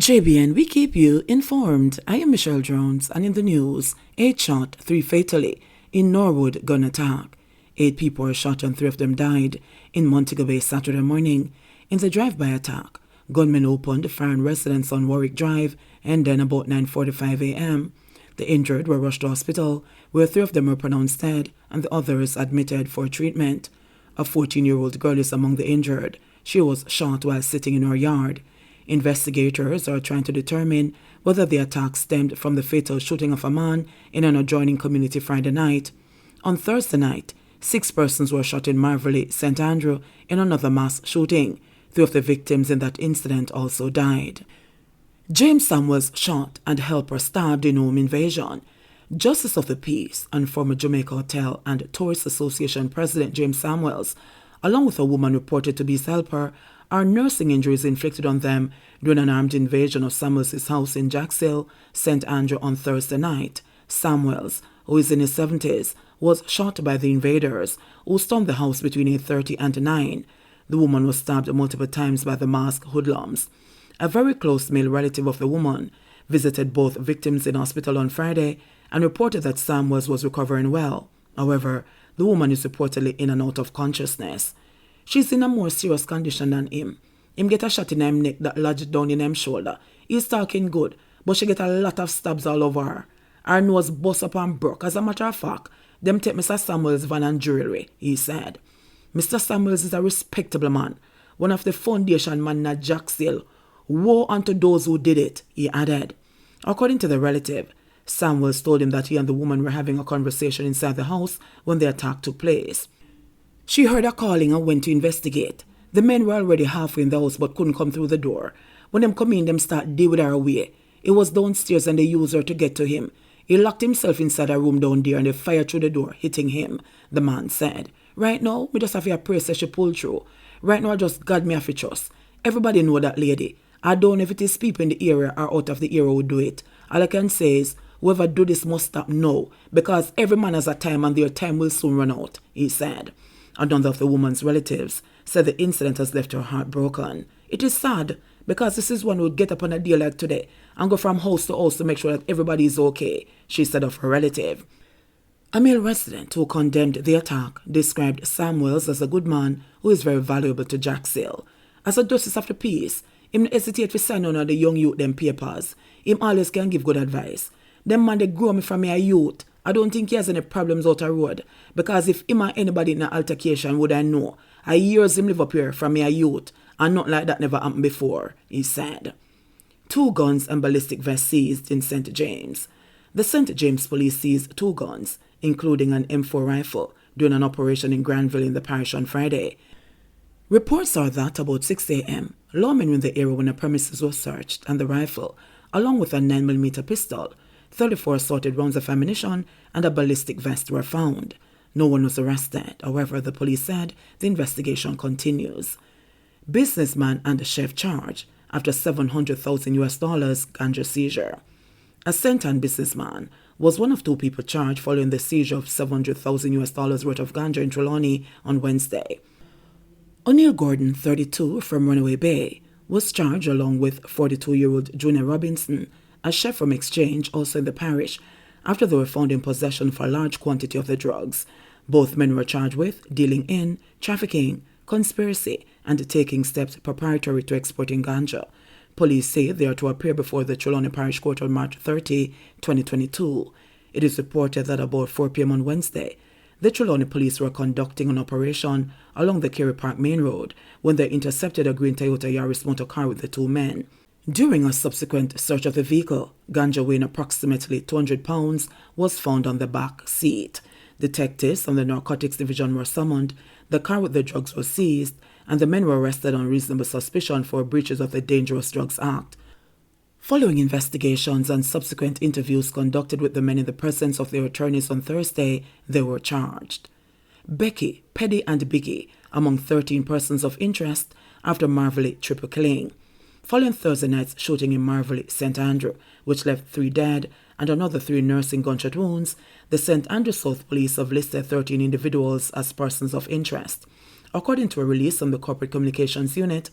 JBN, we keep you informed. I am Michelle Jones, and in the news, 8 shot, 3 fatally in Norwood gun attack. 8 people were shot and 3 of them died in Montego Bay Saturday morning. In the drive-by attack, gunmen opened fire on residents on Warwick Drive and then about 9:45 a.m. The injured were rushed to hospital, where 3 of them were pronounced dead and the others admitted for treatment. A 14-year-old girl is among the injured. She was shot while sitting in her yard. Investigators are trying to determine whether the attack stemmed from the fatal shooting of a man in an adjoining community Friday night. On Thursday night, 6 persons were shot in Marvelly, St. Andrew, in another mass shooting. 3 of the victims in that incident also died. James Samuels shot and helper stabbed in home invasion. Justice of the Peace and former Jamaica Hotel and Tourist Association President James Samuels, along with a woman reported to be his helper, are nursing injuries inflicted on them during an armed invasion of Samuels' house in Jackshill, St. Andrew on Thursday night. Samuels, who is in his 70s, was shot by the invaders, who stormed the house between 8:30 and 9. The woman was stabbed multiple times by the masked hoodlums. A very close male relative of the woman visited both victims in hospital on Friday and reported that Samuels was recovering well. However, the woman is reportedly in and out of consciousness. She's in a more serious condition than him. Him get a shot in him neck that lodged down in him shoulder. He's talking good, but she get a lot of stabs all over her. Her nose bust up and broke. As a matter of fact, them take Mr. Samuels' van and jewelry, he said. Mr. Samuels is a respectable man, one of the foundation men at Jackshill. Woe unto those who did it, he added. According to the relative, Samuels told him that he and the woman were having a conversation inside the house when the attack took place. She heard a calling and went to investigate. The men were already halfway in the house but couldn't come through the door. When them come in, them start deal with her away. He was downstairs and they used her to get to him. He locked himself inside a room down there and they fired through the door, hitting him, the man said. Right now, we just have to pray so she pull through. Right now, I just God me have to trust. Everybody know that lady. I don't know if it is people in the area or out of the area who do it. All I can say is, whoever do this must stop now, because every man has a time and their time will soon run out, he said. Another of the woman's relatives said the incident has left her heart broken. It is sad, because this is one who would get up on a day like today and go from house to house to make sure that everybody is okay, she said of her relative. A male resident who condemned the attack described Samuels as a good man who is very valuable to Jackshill. As a justice of the peace, him hesitate to sign on the young youth them papers. Him always can give good advice. Them man they grow me from me a youth. I don't think he has any problems out the road, because if him or anybody in an altercation would I know. I years him live up here from me a youth, and nothing like that never happened before, he said. 2 guns and ballistic vests seized in St. James. The St. James police seized 2 guns, including an M4 rifle, during an operation in Granville in the parish on Friday. Reports are that about 6 a.m., lawmen were in the area when the premises was searched, and the rifle, along with a 9mm pistol, 34 assorted rounds of ammunition, and a ballistic vest were found. No one was arrested. However, the police said the investigation continues. Businessman and chef charged after $700,000 ganja seizure. A St. Ann businessman was one of 2 people charged following the seizure of $700,000 worth of ganja in Trelawney on Wednesday. O'Neill Gordon, 32, from Runaway Bay, was charged along with 42-year-old Junior Robinson, a chef from Exchange, also in the parish, after they were found in possession for a large quantity of the drugs. Both men were charged with dealing in, trafficking, conspiracy, and taking steps preparatory to exporting ganja. Police say they are to appear before the Trelawney Parish Court on March 30, 2022. It is reported that about 4 p.m. on Wednesday, the Trelawney police were conducting an operation along the Kerry Park Main Road when they intercepted a green Toyota Yaris motor car with the 2 men. During a subsequent search of the vehicle, ganja weighing approximately 200 pounds was found on the back seat. Detectives from the Narcotics Division were summoned, the car with the drugs was seized, and the men were arrested on reasonable suspicion for breaches of the Dangerous Drugs Act. Following investigations and subsequent interviews conducted with the men in the presence of their attorneys on Thursday, they were charged. Becky, Peddy and Biggie, among 13 persons of interest after Marvelly triple killing. Following Thursday night's shooting in Marvelly, St. Andrew, which left 3 dead and another 3 nursing gunshot wounds, the St. Andrew South Police have listed 13 individuals as persons of interest. According to a release from the Corporate Communications Unit,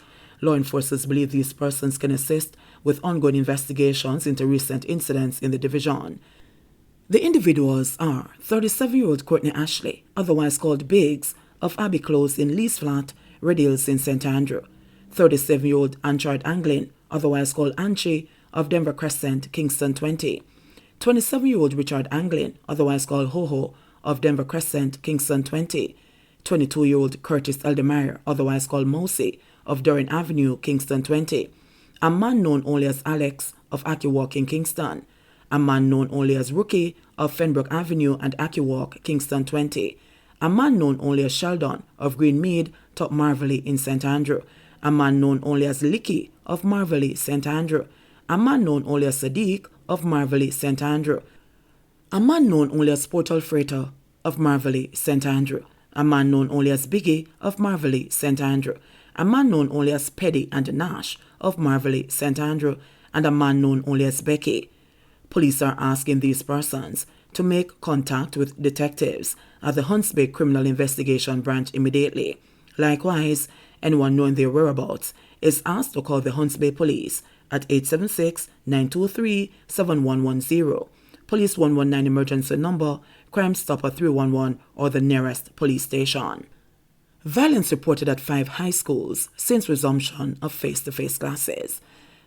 Law enforcers believe these persons can assist with ongoing investigations into recent incidents in the division. The individuals are 37-year-old Courtney Ashley, otherwise called Biggs, of Abbey Close in Lee's Flat, Red Hills in St. Andrew; 37-year-old Anchard Anglin, otherwise called Anchi, of Denver Crescent, Kingston 20; 27-year-old Richard Anglin, otherwise called Ho-Ho, of Denver Crescent, Kingston 20; 22-year-old Curtis Eldemeyer, otherwise called Mousy, of Doran Avenue, Kingston 20; a man known only as Alex, of Akiwalk in Kingston; a man known only as Rookie, of Fenbrook Avenue and Akiwalk, Kingston 20; a man known only as Sheldon, of Greenmead, Top Marvelly in St. Andrew; a man known only as Licky, of Marvelly, St. Andrew; a man known only as Sadiq, of Marvelly, St. Andrew; a man known only as Portal Freighter, of Marvelly, St. Andrew; a man known only as Biggie, of Marvelly, St. Andrew; a man known only as Peddy and Nash, of Marvelly, St. Andrew; and a man known only as Becky. Police are asking these persons to make contact with detectives at the Hunts Bay Criminal Investigation Branch immediately. Likewise, anyone knowing their whereabouts is asked to call the Hunts Bay Police at 876-923-7110, Police 119 emergency number, Crime Stopper 311, or the nearest police station. Violence reported at 5 high schools since resumption of face-to-face classes.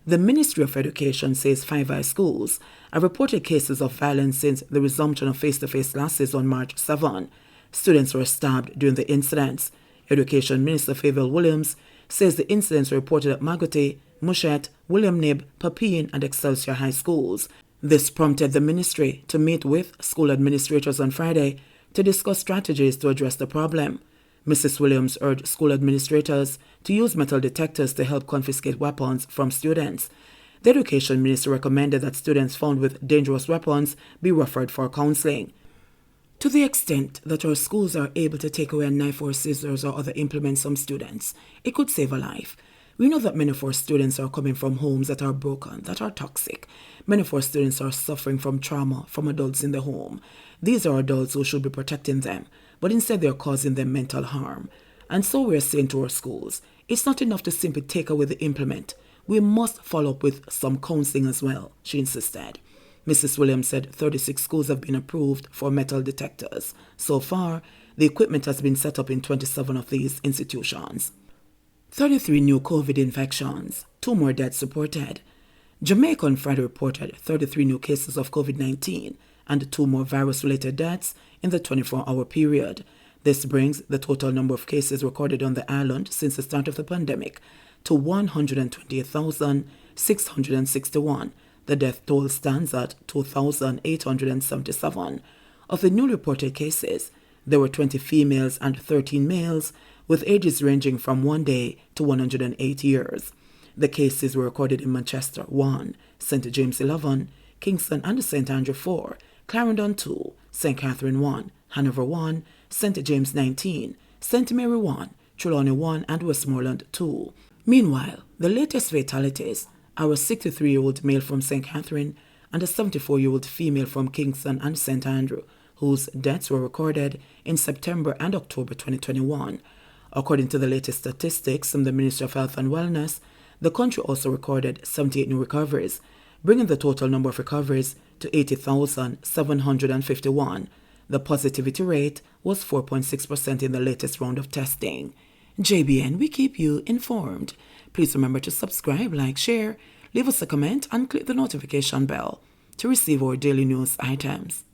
The Ministry of Education says 5 high schools have reported cases of violence since the resumption of face-to-face classes on March 7. Students were stabbed during the incidents. Education Minister Fayval Williams says the incidents were reported at Magotay, Mushet, William Knibb, Papine, and Excelsior High Schools. This prompted the ministry to meet with school administrators on Friday to discuss strategies to address the problem. Mrs. Williams urged school administrators to use metal detectors to help confiscate weapons from students. The Education Minister recommended that students found with dangerous weapons be referred for counseling. To the extent that our schools are able to take away a knife or scissors or other implements from students, it could save a life. We know that many of our students are coming from homes that are broken, that are toxic. Many of our students are suffering from trauma from adults in the home. These are adults who should be protecting them, but instead they are causing them mental harm. And so we are saying to our schools, it's not enough to simply take away the implement. We must follow up with some counseling as well, she insisted. Mrs. Williams said 36 schools have been approved for metal detectors. So far, the equipment has been set up in 27 of these institutions. 33 new COVID infections, 2 more deaths reported. Jamaica on Friday reported 33 new cases of COVID-19 and 2 more virus-related deaths in the 24-hour period. This brings the total number of cases recorded on the island since the start of the pandemic to 128,661. The death toll stands at 2,877. Of the newly reported cases, there were 20 females and 13 males, with ages ranging from 1 day to 108 years. The cases were recorded in Manchester 1, St. James 11, Kingston and St. Andrew 4, Clarendon 2, St. Catherine 1, Hanover 1, St. James 19, St. Mary 1, Trelawney 1, and Westmoreland 2. Meanwhile, the latest fatalities are a 63-year-old male from St. Catherine and a 74-year-old female from Kingston and St. Andrew, whose deaths were recorded in September and October 2021. According to the latest statistics from the Ministry of Health and Wellness, the country also recorded 78 new recoveries, bringing the total number of recoveries to 80,751. The positivity rate was 4.6% in the latest round of testing. JBN, we keep you informed. Please remember to subscribe, like, share, leave us a comment, and click the notification bell to receive our daily news items.